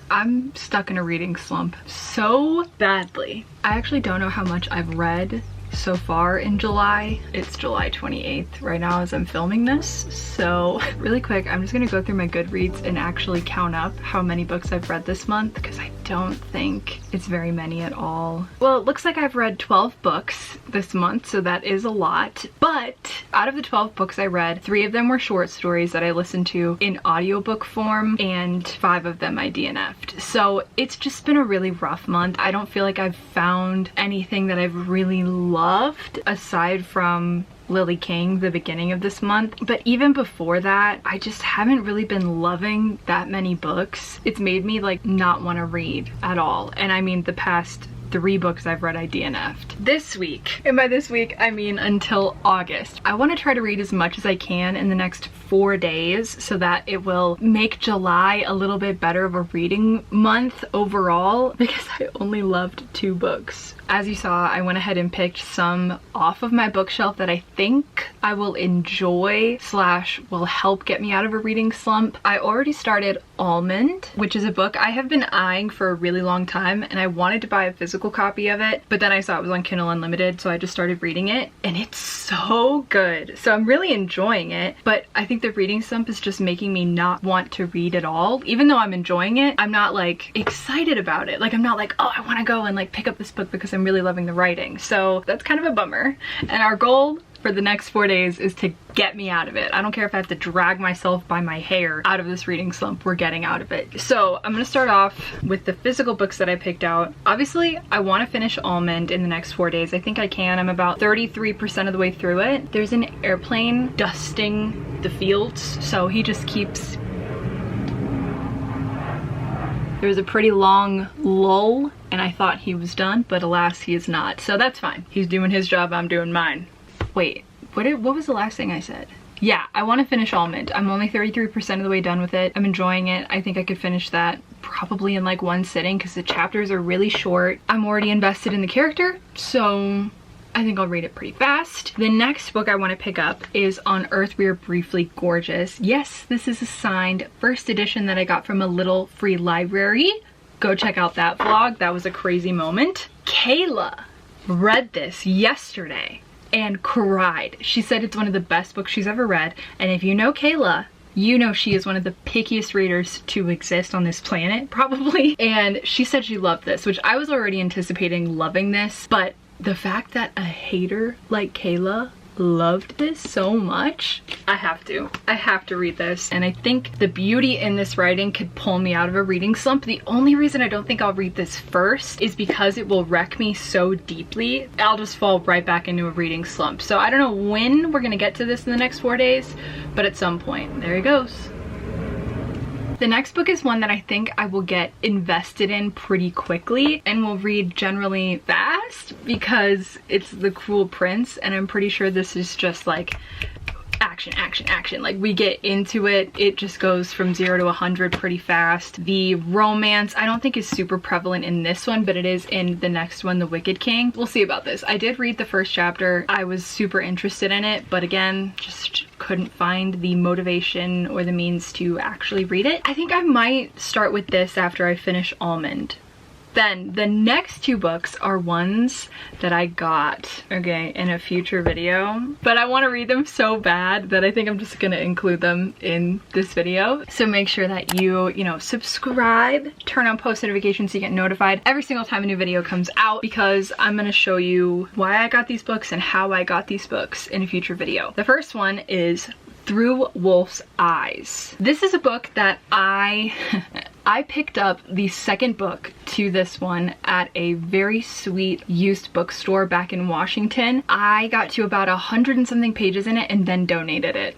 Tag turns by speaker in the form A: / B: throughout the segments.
A: I'm stuck in a reading slump so badly. I actually don't know how much I've read so far in July. It's July 28th right now as I'm filming this. So really quick, I'm just gonna go through my Goodreads and actually count up how many books I've read this month, because I don't think it's very many at all. Well, it looks like I've read 12 books this month, so that is a lot. But out of the 12 books I read, 3 of them were short stories that I listened to in audiobook form, and 5 of them I DNF'd. So it's just been a really rough month. I don't feel like I've found anything that I've really loved aside from Lily King, the beginning of this month. But even before that, I just haven't really been loving that many books. It's made me like not want to read at all. And I mean, the past 3 books I've read I DNF'd. This week, and by this week I mean until August, I want to try to read as much as I can in the next 4 days so that it will make July a little bit better of a reading month overall, because I only loved 2 books. As you saw, I went ahead and picked some off of my bookshelf that I think I will enjoy / will help get me out of a reading slump. I already started Almond, which is a book I have been eyeing for a really long time, and I wanted to buy a physical copy of it, but then I saw it was on Kindle Unlimited, so I just started reading it, and it's so good. So I'm really enjoying it, but I think the reading slump is just making me not want to read at all. Even though I'm enjoying it, I'm not like excited about it. Like, I'm not like, oh, I want to go and like pick up this book because I'm really loving the writing. So that's kind of a bummer. And our goal for the next 4 days is to get me out of it. I don't care if I have to drag myself by my hair out of this reading slump, we're getting out of it. So I'm gonna start off with the physical books that I picked out. Obviously, I want to finish Almond in the next 4 days. I think I can. I'm about 33% of the way through it. There's an airplane dusting the fields, so he just keeps... There's a pretty long lull, and I thought he was done, but alas, he is not. So that's fine. He's doing his job, I'm doing mine. Wait, what was the last thing I said? Yeah, I want to finish Almond. I'm only 33% of the way done with it. I'm enjoying it. I think I could finish that probably in like one sitting because the chapters are really short. I'm already invested in the character, so I think I'll read it pretty fast. The next book I want to pick up is On Earth We Are Briefly Gorgeous. Yes, this is a signed first edition that I got from a little free library. Go check out that vlog. That was a crazy moment. Kayla read this yesterday and cried. She said it's one of the best books she's ever read. And if you know Kayla, you know she is one of the pickiest readers to exist on this planet, probably. And she said she loved this, which I was already anticipating loving this, but the fact that a hater like Kayla loved this so much, I have to read this. And I think the beauty in this writing could pull me out of a reading slump. The only reason I don't think I'll read this first is because it will wreck me so deeply. I'll just fall right back into a reading slump. So I don't know when we're gonna get to this in the next 4 days, but at some point, there he goes. The next book is one that I think I will get invested in pretty quickly and will read generally fast because it's The Cruel Prince, and I'm pretty sure this is just like action, action, action. Like, we get into it, it just goes from 0 to 100 pretty fast. The romance I don't think is super prevalent in this one, but it is in the next one, The Wicked King. We'll see about this. I did read the first chapter. I was super interested in it, but again, just couldn't find the motivation or the means to actually read it. I think I might start with this after I finish Almond. Then the next 2 books are ones that I got, okay, in a future video, but I want to read them so bad that I think I'm just gonna include them in this video. So make sure that you know, subscribe, turn on post notifications so you get notified every single time a new video comes out, because I'm gonna show you why I got these books and how I got these books in a future video. The first one is Through Wolf's Eyes. This is a book that I picked up the second book to this one at a very sweet used bookstore back in Washington. I got to about 100 and something pages in it and then donated it.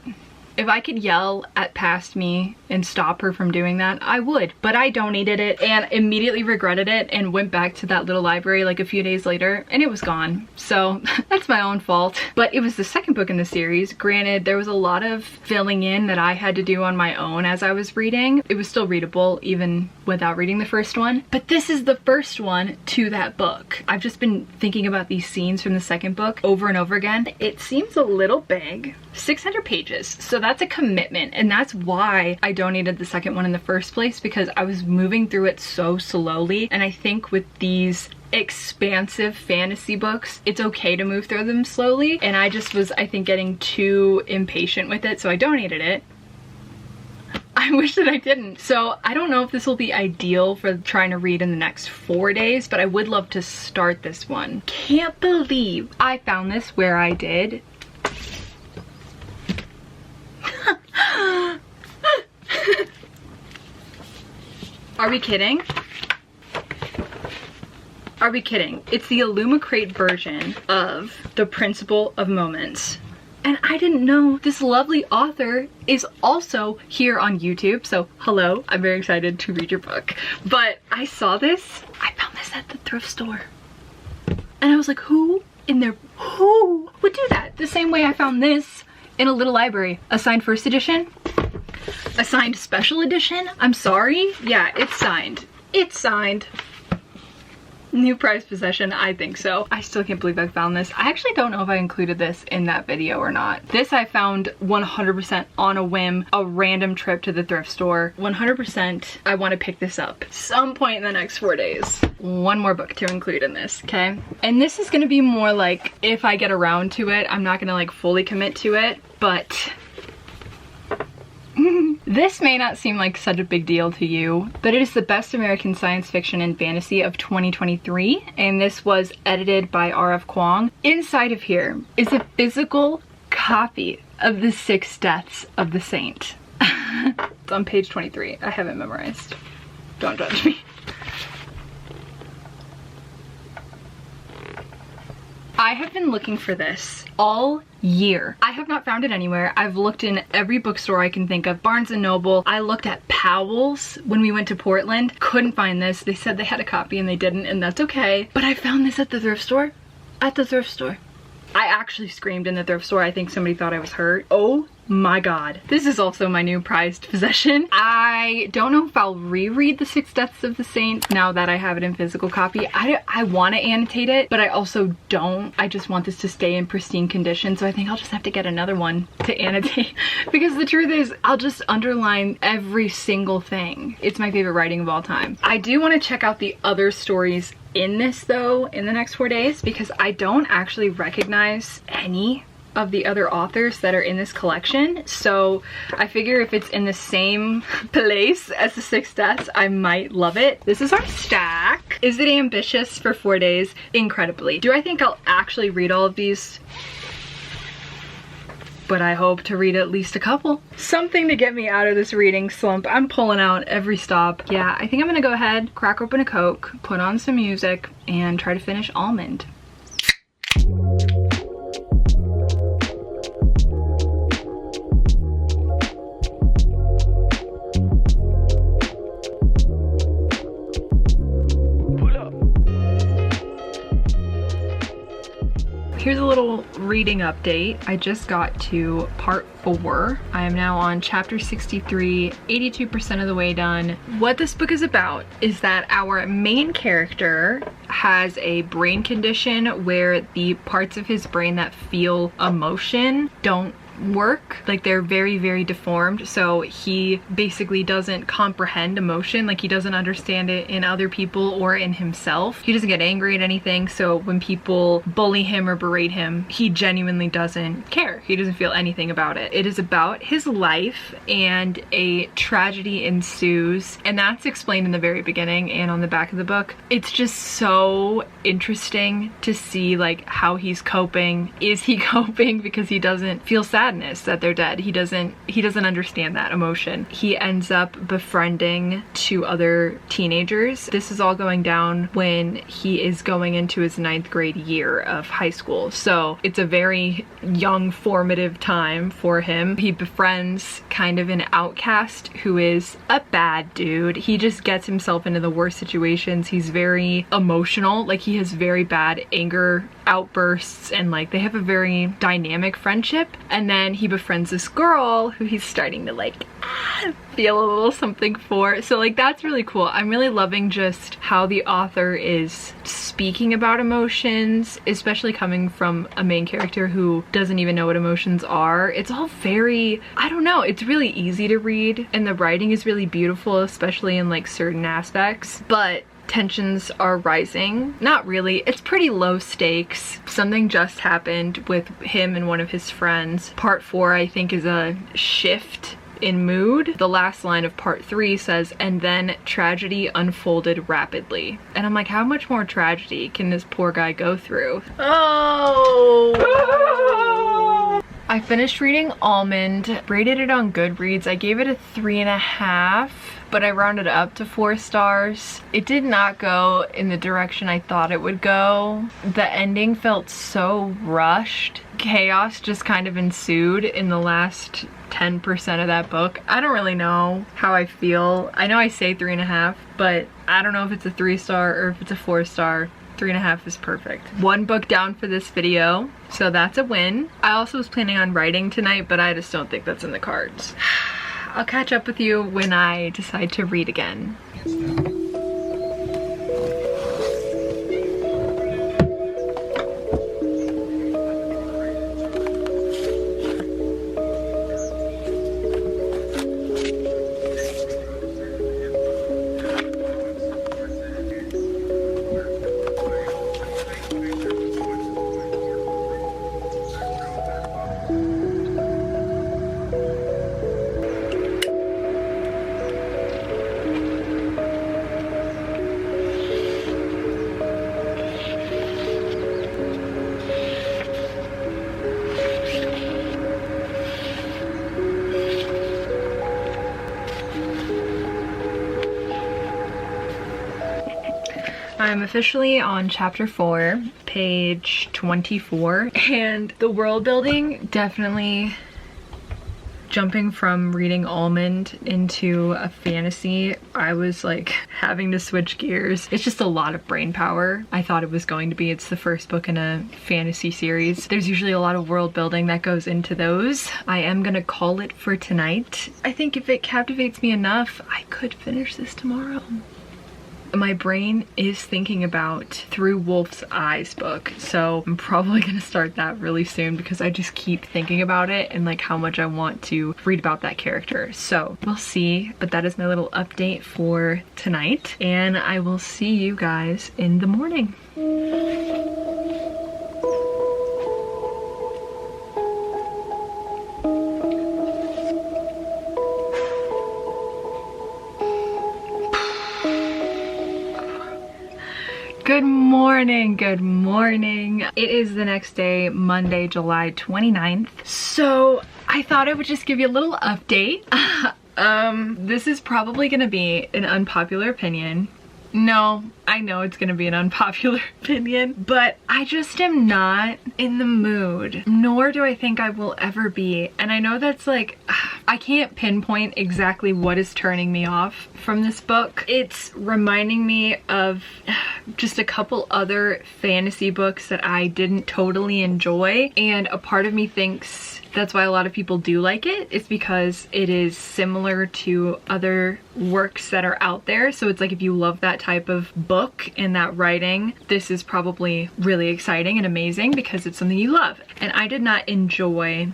A: If I could yell at past me and stop her from doing that, I would. But I donated it and immediately regretted it and went back to that little library like a few days later and it was gone. So that's my own fault. But it was the second book in the series. Granted, there was a lot of filling in that I had to do on my own as I was reading. It was still readable even without reading the first one. But this is the first one to that book. I've just been thinking about these scenes from the second book over and over again. It seems a little big. 600 pages. So that's a commitment, and that's why I donated the second one in the first place, because I was moving through it so slowly. And I think with these expansive fantasy books, it's okay to move through them slowly, and I just was, I think, getting too impatient with it, so I donated it. I wish that I didn't. So I don't know if this will be ideal for trying to read in the next 4 days, but I would love to start this one. Can't believe I found this where I did. Are we kidding? Are we kidding? It's the Illumicrate version of The Principle of Moments. And I didn't know this lovely author is also here on YouTube. So hello, I'm very excited to read your book. But I saw this, I found this at the thrift store. And I was like, who would do that? The same way I found this in a little library. A signed first edition, a signed special edition. I'm sorry. Yeah, it's signed. It's signed. New prized possession, I think so. I still can't believe I found this. I actually don't know if I included this in that video or not. This I found 100% on a whim, a random trip to the thrift store. 100% I want to pick this up some point in the next 4 days. One more book to include in this, okay? And this is gonna be more like if I get around to it. I'm not gonna like fully commit to it, but this may not seem like such a big deal to you, but it is the best American science fiction and fantasy of 2023, and this was edited by R.F. Kuang. Inside of here is a physical copy of The Six Deaths of the Saint. It's on page 23. I have it memorized. Don't judge me. I have been looking for this all year. I have not found it anywhere. I've looked in every bookstore I can think of. Barnes & Noble. I looked at Powell's when we went to Portland. Couldn't find this. They said they had a copy and they didn't, and that's okay. But I found this at the thrift store. At the thrift store. I actually screamed in the thrift store. I think somebody thought I was hurt. Oh my god. This is also my new prized possession. I don't know if I'll reread The Six Deaths of the Saint now that I have it in physical copy. I want to annotate it, but I also don't. I just want this to stay in pristine condition, so I think I'll just have to get another one to annotate. Because the truth is, I'll just underline every single thing. It's my favorite writing of all time. I do want to check out the other stories in this though in the next 4 days, because I don't actually recognize any of the other authors that are in this collection. So I figure if it's in the same place as The Six Deaths, I might love it. This is our stack. Is it ambitious for 4 days? Incredibly. Do I think I'll actually read all of these? But I hope to read at least a couple. Something to get me out of this reading slump. I'm pulling out every stop. Yeah, I think I'm gonna go ahead, crack open a Coke, put on some music, and try to finish Almond. Here's a little reading update. I just got to part 4. I am now on chapter 63, 82% of the way done. What this book is about is that our main character has a brain condition where the parts of his brain that feel emotion don't work. Like they're very, very deformed. So he basically doesn't comprehend emotion. Like he doesn't understand it in other people or in himself. He doesn't get angry at anything. So when people bully him or berate him, he genuinely doesn't care. He doesn't feel anything about it. It is about his life, and a tragedy ensues, and that's explained in the very beginning and on the back of the book. It's just so interesting to see like how he's coping. Is he coping because he doesn't feel sad sadness that they're dead. He doesn't understand that emotion. He ends up befriending 2 other teenagers. This is all going down when he is going into his 9th grade year of high school. So it's a very young, formative time for him. He befriends kind of an outcast who is a bad dude. He just gets himself into the worst situations. He's very emotional. Like, he has very bad anger outbursts, and like they have a very dynamic friendship. And then he befriends this girl who he's starting to like feel a little something for. So like that's really cool. I'm really loving just how the author is speaking about emotions, especially coming from a main character who doesn't even know what emotions are. It's all very, I don't know, it's really easy to read, and the writing is really beautiful, especially in like certain aspects, but tensions are rising. Not really, it's pretty low stakes. Something just happened with him and one of his friends. Part 4 I think is a shift in mood. The last line of part 3 says, and then tragedy unfolded rapidly. And I'm like, how much more tragedy can this poor guy go through? Oh! I finished reading Almond, rated it on Goodreads. I gave it a 3.5, but I rounded it up to 4 stars. It did not go in the direction I thought it would go. The ending felt so rushed. Chaos just kind of ensued in the last 10% of that book. I don't really know how I feel. I know I say 3.5, but I don't know if it's a 3-star or if it's a 4-star. 3.5 is perfect. 1 book down for this video, so that's a win. I also was planning on writing tonight, but I just don't think that's in the cards. I'll catch up with you when I decide to read again. I'm officially on chapter 4, page 24, and the world building definitely, jumping from reading Almond into a fantasy, I was like having to switch gears. It's just a lot of brain power. I thought it was going to be. It's the first book in a fantasy series. There's usually a lot of world building that goes into those. I am gonna call it for tonight. I think if it captivates me enough, I could finish this tomorrow. My brain is thinking about Through Wolf's Eyes book, so I'm probably gonna start that really soon because I just keep thinking about it and like how much I want to read about that character. So we'll see, but that is my little update for tonight, and I will see you guys in the morning. Good morning, good morning. It is the next day, Monday, July 29th. So I thought I would just give you a little update. This is probably gonna be an unpopular opinion. No, I know it's gonna be an unpopular opinion, but I just am not in the mood, nor do I think I will ever be. And I know that's like, I can't pinpoint exactly what is turning me off from this book. It's reminding me of just a couple other fantasy books that I didn't totally enjoy, and a part of me thinks that's why a lot of people do like it. It's because it is similar to other works that are out there. So it's like if you love that type of book and that writing, this is probably really exciting and amazing because it's something you love. And I did not enjoy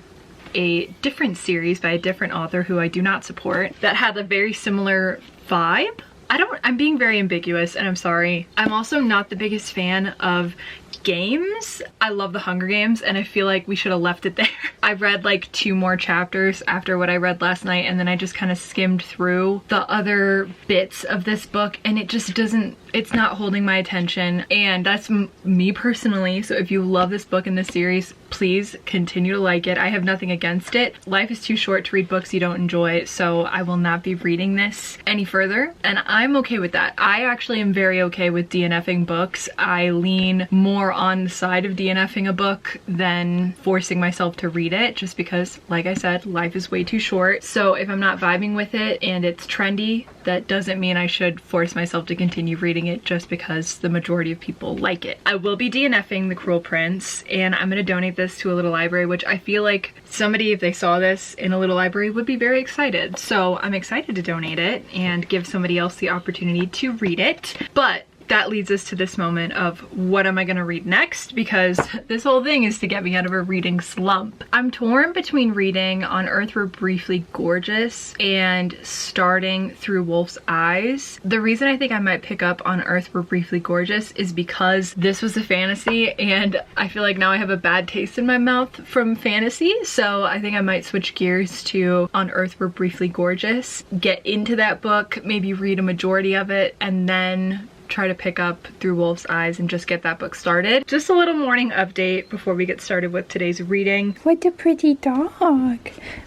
A: a different series by a different author who I do not support that had a very similar vibe. I'm being very ambiguous, and I'm sorry. I'm also not the biggest fan of games. I love the Hunger Games, and I feel like we should have left it there. I read like 2 more chapters after what I read last night, and then I just kind of skimmed through the other bits of this book, and it just doesn't, it's not holding my attention. And that's me personally. So if you love this book in this series, please continue to like it. I have nothing against it. Life is too short to read books you don't enjoy, so I will not be reading this any further, and I'm okay with that. I actually am very okay with DNFing books. I lean more on the side of DNFing a book than forcing myself to read it, just because, like I said, life is way too short. So if I'm not vibing with it and it's trendy, that doesn't mean I should force myself to continue reading it just because the majority of people like it. I will be DNFing The Cruel Prince, and I'm gonna donate this to a little library, which I feel like somebody, if they saw this in a little library, would be very excited. So I'm excited to donate it and give somebody else the opportunity to read it. But that leads us to this moment of what am I gonna read next, because this whole thing is to get me out of a reading slump. I'm torn between reading On Earth We're Briefly Gorgeous and starting Through Wolf's Eyes. The reason I think I might pick up On Earth We're Briefly Gorgeous is because this was a fantasy, and I feel like now I have a bad taste in my mouth from fantasy, so I think I might switch gears to On Earth We're Briefly Gorgeous, get into that book, maybe read a majority of it, and then try to pick up Through Wolf's Eyes and just get that book started. Just a little morning update before we get started with today's reading. What a pretty dog.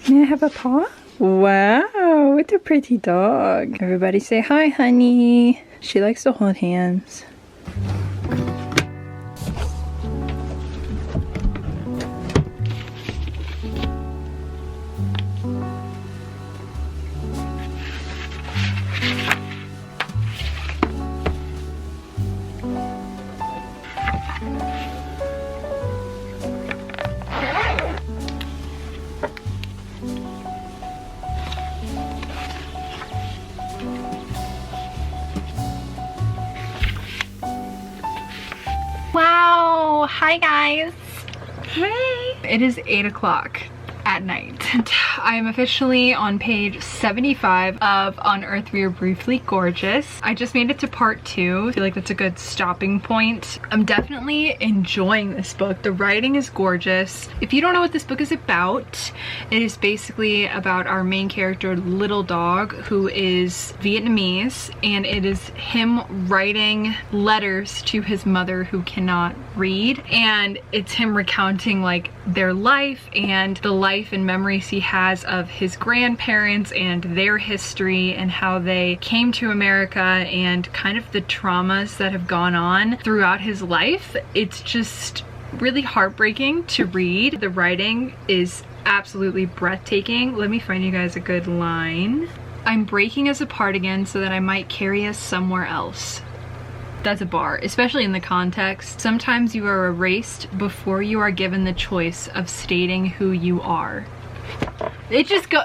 A: May I have a paw? Wow, what a pretty dog. Everybody say hi, honey. She likes to hold hands. Wow, hi guys. Hey. It is 8 o'clock at night. I am officially on page 75 of On Earth We Are Briefly Gorgeous. I just made it to part 2. I feel like that's a good stopping point. I'm definitely enjoying this book. The writing is gorgeous. If you don't know what this book is about, it is basically about our main character, Little Dog, who is Vietnamese, and it is him writing letters to his mother who cannot read, and it's him recounting like their life and the life and memories he has of his grandparents and their history and how they came to America and kind of the traumas that have gone on throughout his life. It's just really heartbreaking to read. The writing is absolutely breathtaking. Let me find you guys a good line. I'm breaking us apart again so that I might carry us somewhere else. That's a bar, especially in the context. Sometimes you are erased before you are given the choice of stating who you are. It just go,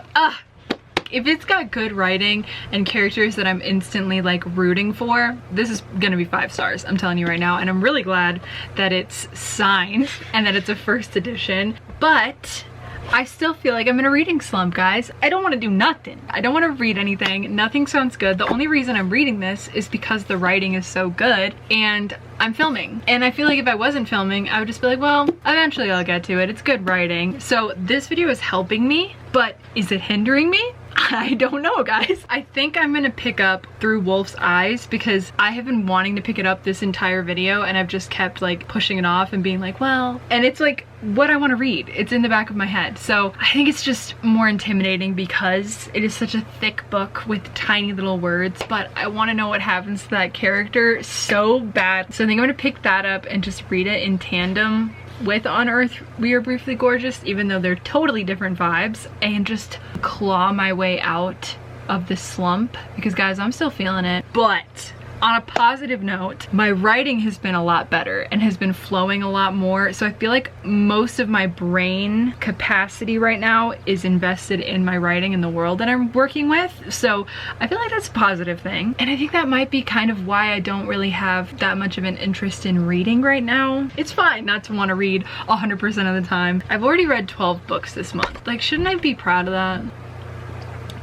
A: if it's got good writing and characters that I'm instantly like rooting for, this is gonna be 5 stars, I'm telling you right now. And I'm really glad that it's signed and that it's a first edition, but I still feel like I'm in a reading slump, guys. I don't want to do nothing. I don't want to read anything. Nothing sounds good. The only reason I'm reading this is because the writing is so good and I'm filming. And I feel like if I wasn't filming, I would just be like, well, eventually I'll get to it. It's good writing. So this video is helping me, but is it hindering me? I don't know, guys. I think I'm gonna pick up Through Wolf's Eyes because I have been wanting to pick it up this entire video and I've just kept like pushing it off and being like, well, and it's like what I want to read. It's in the back of my head. So I think it's just more intimidating because it is such a thick book with tiny little words, but I want to know what happens to that character so bad. So I think I'm gonna pick that up and just read it in tandem with On Earth We Are Briefly Gorgeous, even though they're totally different vibes, and just claw my way out of this slump because guys, I'm still feeling it. But on a positive note, my writing has been a lot better and has been flowing a lot more. So I feel like most of my brain capacity right now is invested in my writing in the world that I'm working with. So I feel like that's a positive thing. And I think that might be kind of why I don't really have that much of an interest in reading right now. It's fine not to want to read 100% of the time. I've already read 12 books this month. Like, shouldn't I be proud of that?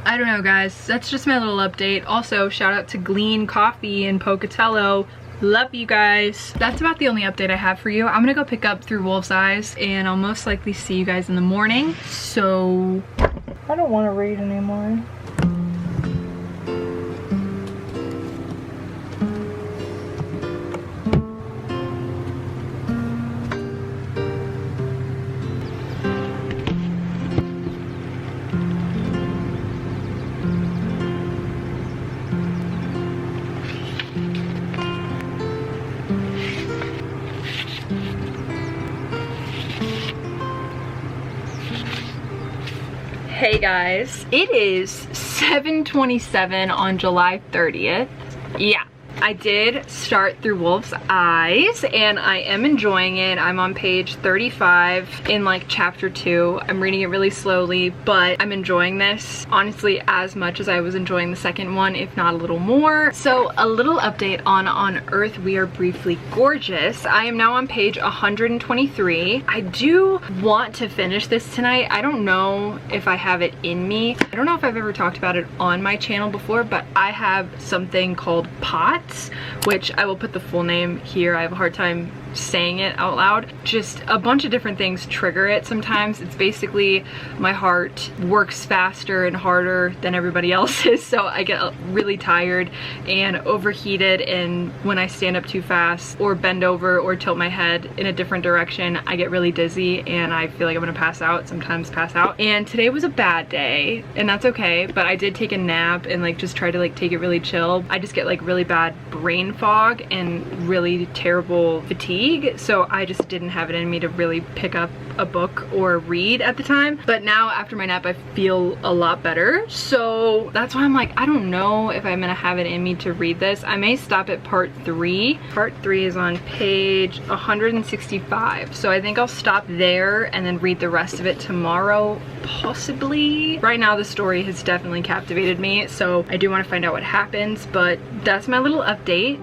A: I don't know, guys. That's just my little update. Also, shout out to Glean Coffee in Pocatello. Love you guys. That's about the only update I have for you. I'm gonna go pick up Through Wolf's Eyes and I'll most likely see you guys in the morning. So I don't want to read anymore. Hey guys, it is 7:27 on July 30th. Yeah, I did start through Wolf's Eyes and I am enjoying it. I'm on page 35 in like chapter 2. I'm reading it really slowly, but I'm enjoying this honestly as much as I was enjoying the second one, if not a little more. So a little update on Earth We Are Briefly Gorgeous. I am now on page 123. I do want to finish this tonight. I don't know if I have it in me. I don't know if I've ever talked about it on my channel before, but I have something called POTS, which I will put the full name here. I have a hard time saying it out loud. Just a bunch of different things trigger it sometimes. It's basically my heart works faster and harder than everybody else's, so I get really tired and overheated, and when I stand up too fast or bend over or tilt my head in a different direction, I get really dizzy and I feel like I'm gonna pass out, sometimes pass out. And today was a bad day, and that's okay, but I did take a nap and like just try to like take it really chill. I just get like really bad brain fog and really terrible fatigue, so I just didn't have it in me to really pick up a book or read at the time. But now after my nap I feel a lot better, so that's why I'm like, I don't know if I'm gonna have it in me to read this. I may stop at part 3. Part 3 is on page 165, so I think I'll stop there and then read the rest of it tomorrow, possibly. Right now the story has definitely captivated me, so I do want to find out what happens, but that's my little update.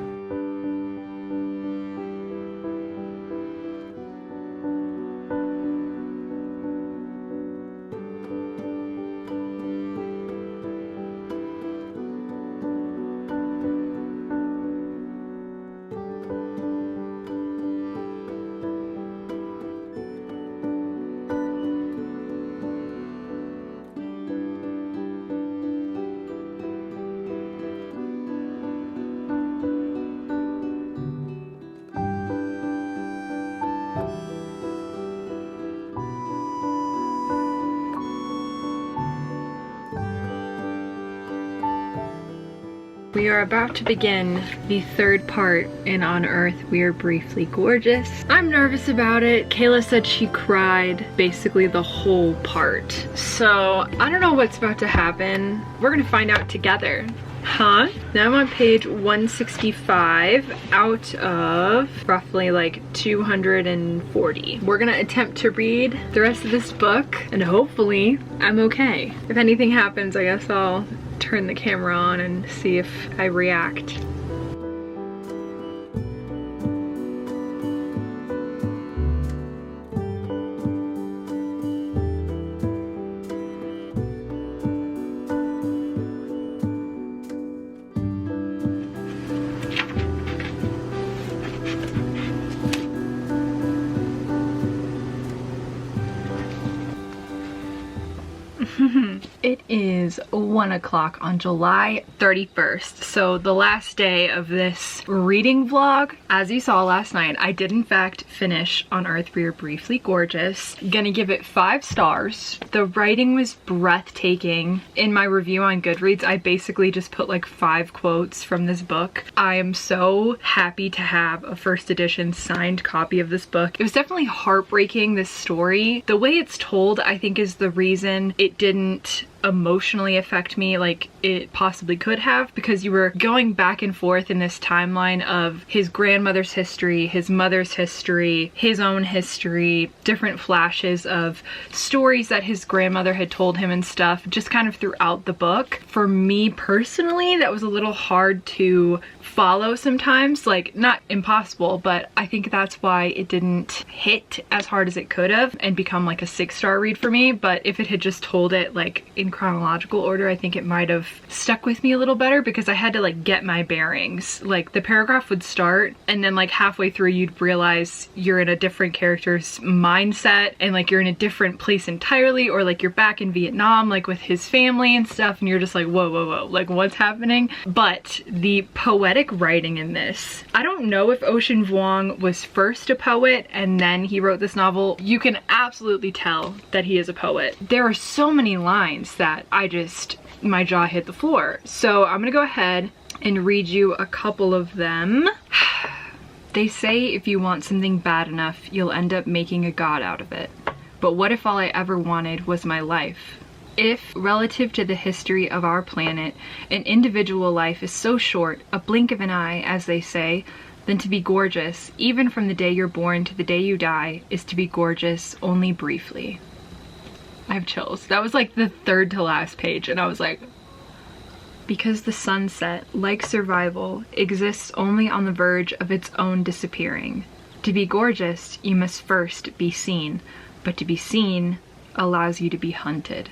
A: We are about to begin the third part in On Earth We Are Briefly Gorgeous. I'm nervous about it. Kayla said she cried basically the whole part. So I don't know what's about to happen. We're gonna find out together. Huh? Now I'm on page 165 out of roughly like 240. We're gonna attempt to read the rest of this book and hopefully I'm okay. If anything happens, I guess I'll turn the camera on and see if I react. It is 1 o'clock on July 31st, so the last day of this reading vlog. As you saw last night, I did in fact finish On Earth We Are Briefly Gorgeous. Gonna give it 5 stars. The writing was breathtaking. In my review on Goodreads, I basically just put like 5 quotes from this book. I am so happy to have a first edition signed copy of this book. It was definitely heartbreaking, this story. The way it's told, I think, is the reason it didn't emotionally affect me like it possibly could have, because you were going back and forth in this timeline of his grandmother's history, his mother's history, his own history, different flashes of stories that his grandmother had told him and stuff, just kind of throughout the book. For me personally, that was a little hard to follow sometimes, like not impossible, but I think that's why it didn't hit as hard as it could have and become like a 6-star read for me. But if it had just told it like in chronological order, I think it might have stuck with me a little better, because I had to like get my bearings. Like the paragraph would start and then like halfway through you'd realize you're in a different character's mindset and like you're in a different place entirely, or like you're back in Vietnam like with his family and stuff, and you're just like whoa whoa whoa, like what's happening? But the poetic writing in this, I don't know if Ocean Vuong was first a poet and then he wrote this novel. You can absolutely tell that he is a poet. There are so many lines that my jaw hit the floor. So I'm gonna go ahead and read you a couple of them. They say if you want something bad enough, you'll end up making a god out of it. But what if all I ever wanted was my life? If, relative to the history of our planet, an individual life is so short, a blink of an eye, as they say, then to be gorgeous, even from the day you're born to the day you die, is to be gorgeous only briefly. I have chills. That was like the third to last page, and I was like, because the sunset, like survival, exists only on the verge of its own disappearing. To be gorgeous, you must first be seen, but to be seen allows you to be hunted.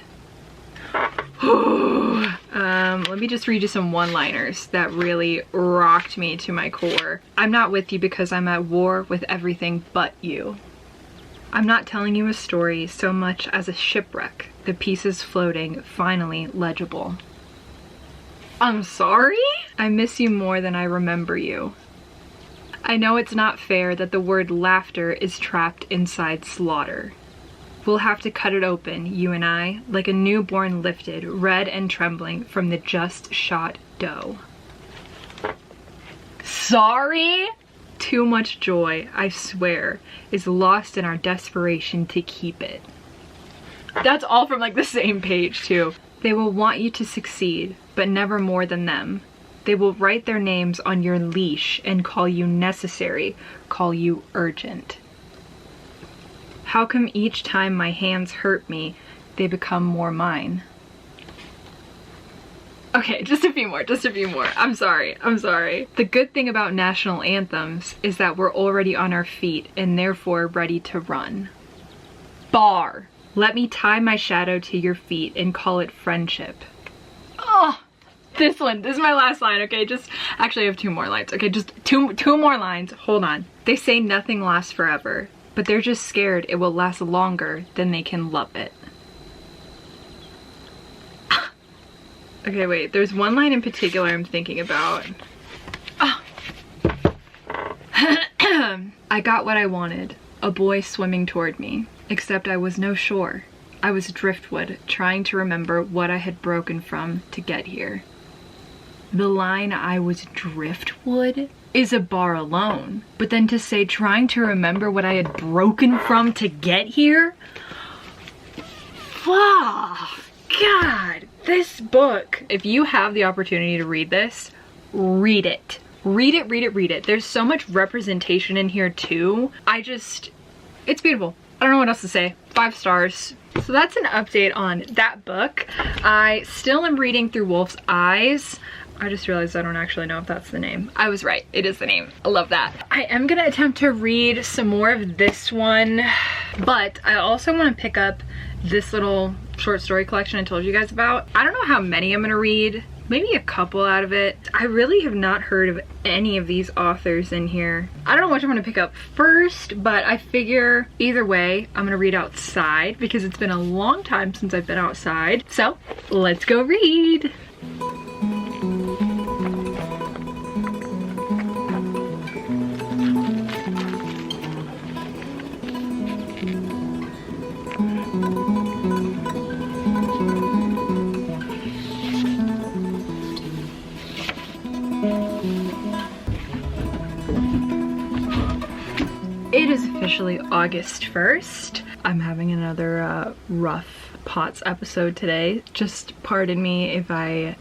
A: Let me just read you some one-liners that really rocked me to my core. I'm not with you because I'm at war with everything but you. I'm not telling you a story so much as a shipwreck, the pieces floating, finally legible. I'm sorry? I miss you more than I remember you. I know it's not fair that the word laughter is trapped inside slaughter. We'll have to cut it open, you and I, like a newborn lifted, red and trembling from the just shot dough. Sorry? Too much joy, I swear, is lost in our desperation to keep it. That's all from like the same page too. They will want you to succeed, but never more than them. They will write their names on your leash and call you necessary, call you urgent. How come each time my hands hurt me, they become more mine? Okay, just a few more. I'm sorry. The good thing about national anthems is that we're already on our feet and therefore ready to run. Bar. Let me tie my shadow to your feet and call it friendship. Oh, this is my last line, okay? Actually I have two more lines, okay? Just two more lines, hold on. They say nothing lasts forever, but they're just scared it will last longer than they can love it. Okay, wait, there's one line in particular I'm thinking about. Oh. I got what I wanted, a boy swimming toward me, except I was no shore. I was driftwood, trying to remember what I had broken from to get here. The line "I was driftwood" is a bar alone, but then to say trying to remember what I had broken from to get here? Fuck! God, this book, if you have the opportunity to read this, read it. Read it. There's so much representation in here too. It's beautiful. I don't know what else to say. 5 stars. So that's an update on that book. I still am reading through Wolf's Eyes. I just realized I don't actually know if that's the name. I was right, it is the name. I love that. I am gonna attempt to read some more of this one, but I also wanna pick up this little short story collection I told you guys about. I don't know how many I'm gonna read, maybe a couple out of it. I really have not heard of any of these authors in here. I don't know which I'm gonna pick up first, but I figure either way, I'm gonna read outside because it's been a long time since I've been outside. So let's go read. It is officially August 1st. I'm having another rough POTS episode today. Just pardon me if I...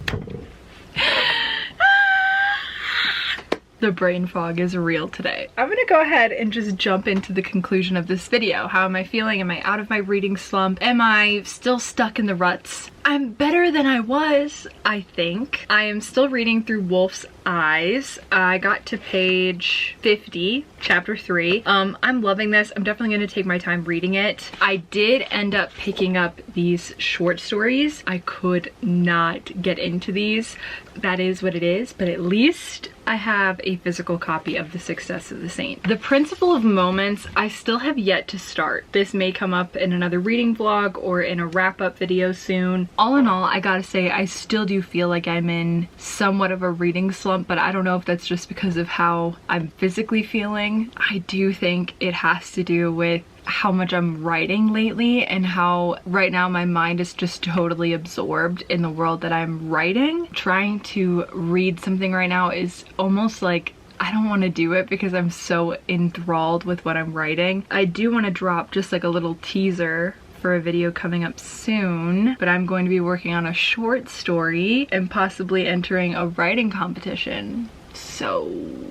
A: The brain fog is real today. I'm gonna go ahead and just jump into the conclusion of this video. How am I feeling? Am I out of my reading slump? Am I still stuck in the ruts? I'm better than I was, I think. I am still reading through Wolf's Eyes. I got to page 50, chapter 3. I'm loving this. I'm definitely gonna take my time reading it. I did end up picking up these short stories. I could not get into these. That is what it is, but at least I have a physical copy of The Success of the Saint. The Principle of Moments, I still have yet to start. This may come up in another reading vlog or in a wrap-up video soon. All in all, I gotta say, I still do feel like I'm in somewhat of a reading slump, but I don't know if that's just because of how I'm physically feeling. I do think it has to do with how much I'm writing lately and how right now my mind is just totally absorbed in the world that I'm writing. Trying to read something right now is almost like I don't want to do it because I'm so enthralled with what I'm writing. I do want to drop just like a little teaser for a video coming up soon, but I'm going to be working on a short story and possibly entering a writing competition. So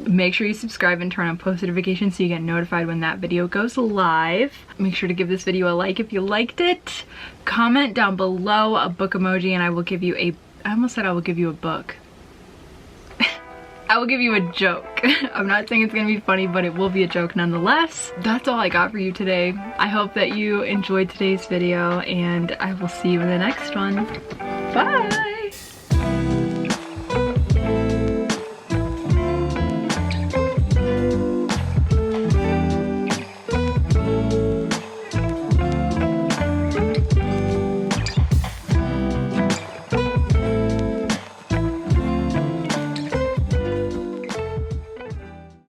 A: make sure you subscribe and turn on post notifications so you get notified when that video goes live. Make sure to give this video a like if you liked it. Comment down below a book emoji and I will give you a, I almost said I will give you a book. I will give you a joke. I'm not saying it's gonna be funny, but it will be a joke nonetheless. That's all I got for you today. I hope that you enjoyed today's video and I will see you in the next one. Bye!